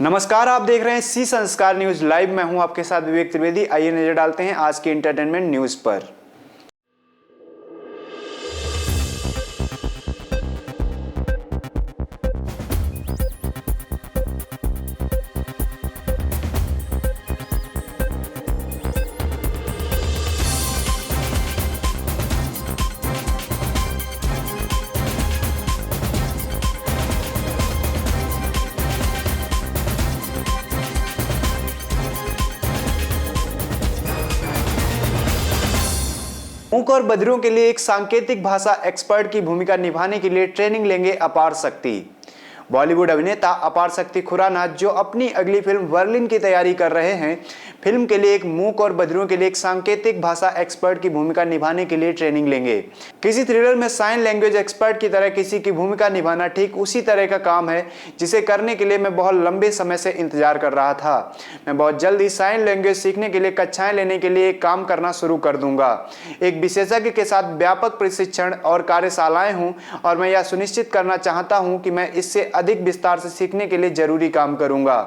नमस्कार, आप देख रहे हैं सी संस्कार न्यूज लाइव। मैं हूं आपके साथ विवेक त्रिवेदी। आइए नजर डालते हैं आज की एंटरटेनमेंट न्यूज पर। मूक और बधिरों के लिए एक सांकेतिक भाषा एक्सपर्ट की भूमिका निभाने के लिए ट्रेनिंग लेंगे अपार शक्ति। बॉलीवुड अभिनेता अपार शक्ति खुराना, जो अपनी अगली फिल्म वर्लिन की तैयारी कर रहे हैं, फिल्म के लिए एक मूक और बधिरों के लिए एक सांकेतिक भाषा एक्सपर्ट की भूमिका निभाने के लिए ट्रेनिंग लेंगे। किसी थ्रिलर में साइन लैंग्वेज एक्सपर्ट की तरह किसी की भूमिका निभाना ठीक उसी तरह का काम है जिसे करने के लिए मैं बहुत लंबे समय से इंतजार कर रहा था। मैं बहुत जल्द ही साइन लैंग्वेज सीखने के लिए कक्षाएं लेने के लिए काम करना शुरू कर दूंगा। एक विशेषज्ञ के साथ व्यापक प्रशिक्षण और कार्यशालाएं हूं और मैं यह सुनिश्चित करना चाहता हूं कि मैं इससे अधिक विस्तार से सीखने के लिए जरूरी काम करूंगा।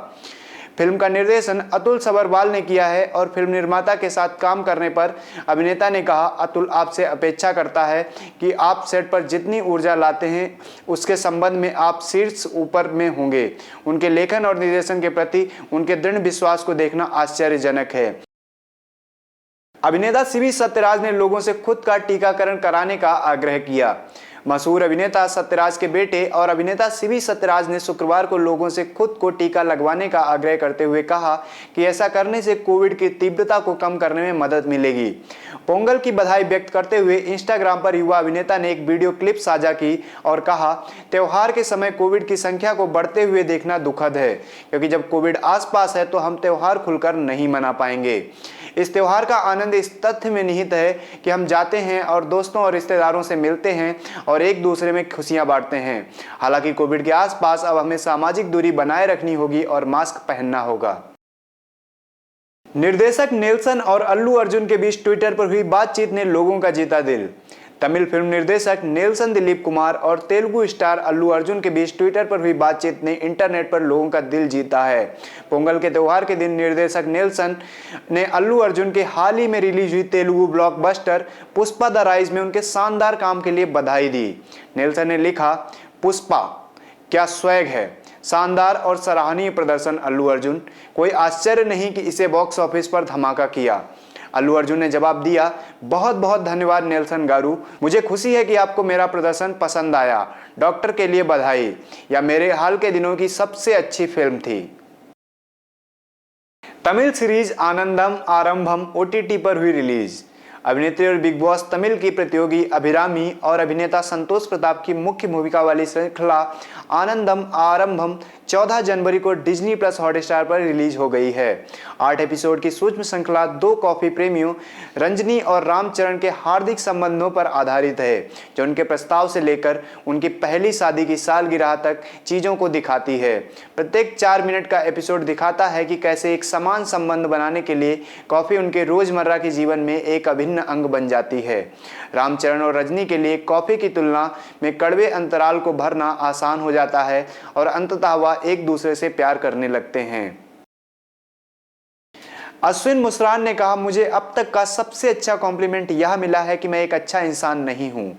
फिल्म का निर्देशन अतुल सबरवाल ने किया है और फिल्म निर्माता के साथ काम करने पर अभिनेता ने कहा, अतुल आपसे अपेक्षा करता है कि आप सेट पर जितनी ऊर्जा लाते हैं उसके संबंध में आप शीर्ष ऊपर में होंगे। उनके लेखन और निर्देशन के प्रति उनके दृढ़ विश्वास को देखना आश्चर्यजनक है। अभिनेता सीबी सत्यराज ने लोगों से खुद का टीकाकरण कराने का आग्रह किया। मशहूर अभिनेता सत्यराज के बेटे और अभिनेता सीबी सत्यराज ने शुक्रवार को लोगों से खुद को टीका लगवाने का आग्रह करते हुए कहा कि ऐसा करने से कोविड की तीव्रता को कम करने में मदद मिलेगी। पोंगल की बधाई व्यक्त करते हुए इंस्टाग्राम पर युवा अभिनेता ने एक वीडियो क्लिप साझा की और कहा, त्योहार के समय कोविड की संख्या को बढ़ते हुए देखना दुखद है, क्योंकि जब कोविड आसपास है तो हम त्योहार खुलकर नहीं मना पाएंगे। इस त्योहार का आनंद इस तथ्य में निहित है कि हम जाते हैं और दोस्तों और रिश्तेदारों से मिलते हैं और एक दूसरे में खुशियां बांटते हैं। हालांकि कोविड के आसपास अब हमें सामाजिक दूरी बनाए रखनी होगी और मास्क पहनना होगा। निर्देशक नेल्सन और अल्लू अर्जुन के बीच ट्विटर पर हुई बातचीत ने लोगों का जीता दिल। तमिल फिल्म निर्देशक नेल्सन दिलीप कुमार और तेलुगु स्टार अल्लू अर्जुन के बीच ट्विटर पर हुई बातचीत ने इंटरनेट पर लोगों का दिल जीता है। पोंगल के त्योहार के दिन निर्देशक नेल्सन ने अल्लू अर्जुन के हाल ही में रिलीज हुई Telugu blockbuster Pushpa the rise में उनके शानदार काम के लिए बधाई दी। नेल्सन ने लिखा, पुष्पा क्या स्वैग है, शानदार और सराहनीय प्रदर्शन अल्लू अर्जुन। कोई आश्चर्य नहीं कि इसे बॉक्स ऑफिस पर धमाका किया। अल्लू अर्जुन ने जवाब दिया, बहुत बहुत धन्यवाद नेल्सन गारू, मुझे खुशी है कि आपको मेरा प्रदर्शन पसंद आया। डॉक्टर के लिए बधाई, यह मेरे हाल के दिनों की सबसे अच्छी फिल्म थी। तमिल सीरीज आनंदम आरंभम ओटीटी पर हुई रिलीज। अभिनेत्री और बिग बॉस तमिल की प्रतियोगी अभिरामी और अभिनेता संतोष प्रताप की मुख्य भूमिका वाली श्रृंखला आनंदम आरंभम 14 जनवरी को डिज्नी प्लस हॉटस्टार पर रिलीज हो गई है। 8 एपिसोड की सूक्ष्म श्रृंखला 2 कॉफी प्रेमियों रंजनी और रामचरण के हार्दिक संबंधों पर आधारित है, जो उनके प्रस्ताव से लेकर उनकी पहली शादी की सालगिरह तक चीजों को दिखाती है। प्रत्येक 4 मिनट का एपिसोड दिखाता है कि कैसे एक समान संबंध बनाने के लिए कॉफी उनके रोजमर्रा के जीवन में एक अभिन्न अंग बन जाती है। रामचरण और रजनी के लिए कॉफी की तुलना में कड़वे अंतराल को भरना आसान हो जाता है और अंततः वह एक दूसरे से प्यार करने लगते हैं। अश्विन मुस्कान ने कहा, मुझे अब तक का सबसे अच्छा कॉम्प्लीमेंट यह मिला है कि मैं एक अच्छा इंसान नहीं हूं।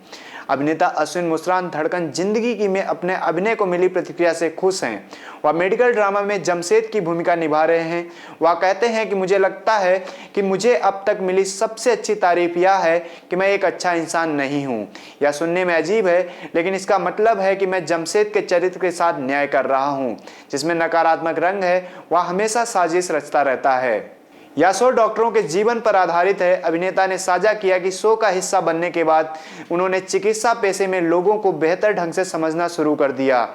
अभिनेता अश्विन मुस्कान धड़कन जिंदगी की में अपने अभिनय को मिली प्रतिक्रिया से खुश हैं। वह मेडिकल ड्रामा में जमशेद की भूमिका निभा रहे हैं। वह कहते हैं कि मुझे लगता है कि मुझे अब तक मिली सबसे अच्छी तारीफ यह है कि मैं एक अच्छा इंसान नहीं हूं। यह सुनने में अजीब है, लेकिन इसका मतलब है कि मैं जमशेद के चरित्र के साथ न्याय कर रहा हूं, जिसमें नकारात्मक रंग है। वह हमेशा साजिश रचता रहता है। यह शो डॉक्टरों के जीवन पर आधारित है। अभिनेता ने साझा किया कि शो का हिस्सा बनने के बाद उन्होंने चिकित्सा पेशे में लोगों को बेहतर ढंग से समझना शुरू कर दिया।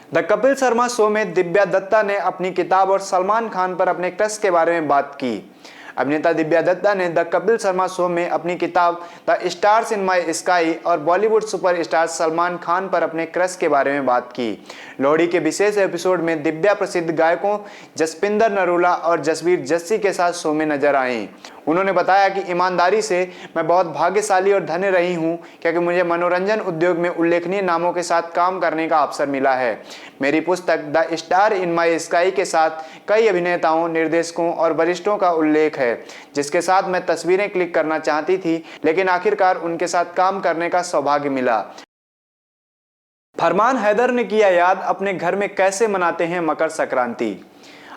द कपिल शर्मा शो में दिव्या दत्ता ने अपनी किताब और सलमान खान पर अपने क्रश के बारे में बात की। अभिनेता दिव्या दत्ता ने द कपिल शर्मा शो में अपनी किताब the stars in my sky और बॉलीवुड सुपरस्टार सलमान खान पर अपने क्रश के बारे में बात की। लोहड़ी के विशेष एपिसोड में दिव्या प्रसिद्ध गायकों जसपिंदर नरूला और जसवीर जस्सी के साथ शो में नजर आईं। उन्होंने बताया कि ईमानदारी से मैं बहुत भाग्यशाली और धन्य रही हूं, क्योंकि मुझे मनोरंजन उद्योग में उल्लेखनीय नामों के साथ काम करने का अवसर मिला है। मेरी पुस्तक the star in my sky के साथ कई अभिनेताओं, निर्देशकों और वरिष्ठों का उल्लेख है, जिसके साथ मैं तस्वीरें क्लिक करना चाहती थी, लेकिन आखिरकार उनके साथ काम करने का सौभाग्य मिला। फरमान हैदर ने किया याद अपने घर में कैसे मनाते हैं मकर संक्रांति।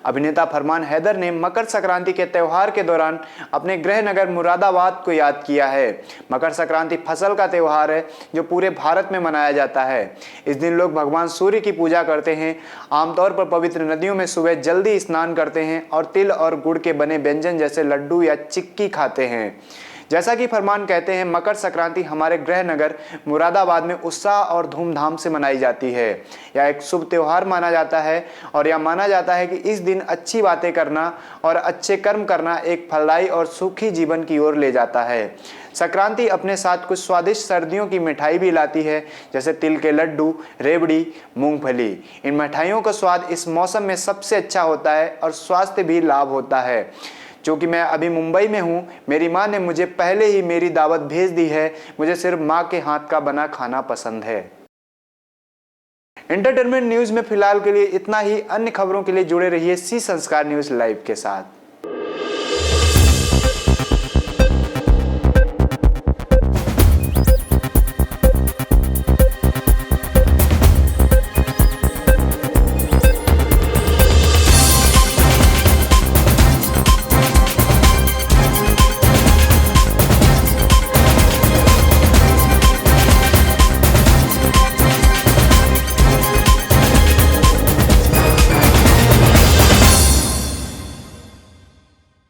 अभिनेता फरमान हैदर ने मकर संक्रांति के त्यौहार के दौरान अपने गृह नगर मुरादाबाद को याद किया है। मकर संक्रांति फसल का त्यौहार है जो पूरे भारत में मनाया जाता है। इस दिन लोग भगवान सूर्य की पूजा करते हैं। आमतौर पर पवित्र नदियों में सुबह जल्दी स्नान करते हैं और तिल और गुड़ के बने व्यंजन जैसे लड्डू या चिक्की खाते हैं। जैसा कि फरमान कहते हैं, मकर संक्रांति हमारे गृह नगर मुरादाबाद में उत्साह और धूमधाम से मनाई जाती है। यह एक शुभ त्यौहार माना जाता है और यह माना जाता है कि इस दिन अच्छी बातें करना और अच्छे कर्म करना एक फलदायी और सुखी जीवन की ओर ले जाता है। संक्रांति अपने साथ कुछ स्वादिष्ट सर्दियों की मिठाई भी लाती है, जैसे तिल के लड्डू, रेवड़ी, मूंगफली। इन मिठाइयों का स्वाद इस मौसम में सबसे अच्छा होता है और स्वास्थ्य भी लाभ होता है। क्योंकि मैं अभी मुंबई में हूँ, मेरी माँ ने मुझे पहले ही मेरी दावत भेज दी है। मुझे सिर्फ माँ के हाथ का बना खाना पसंद है। एंटरटेनमेंट न्यूज में फिलहाल के लिए इतना ही। अन्य खबरों के लिए जुड़े रहिए सी संस्कार न्यूज लाइव के साथ।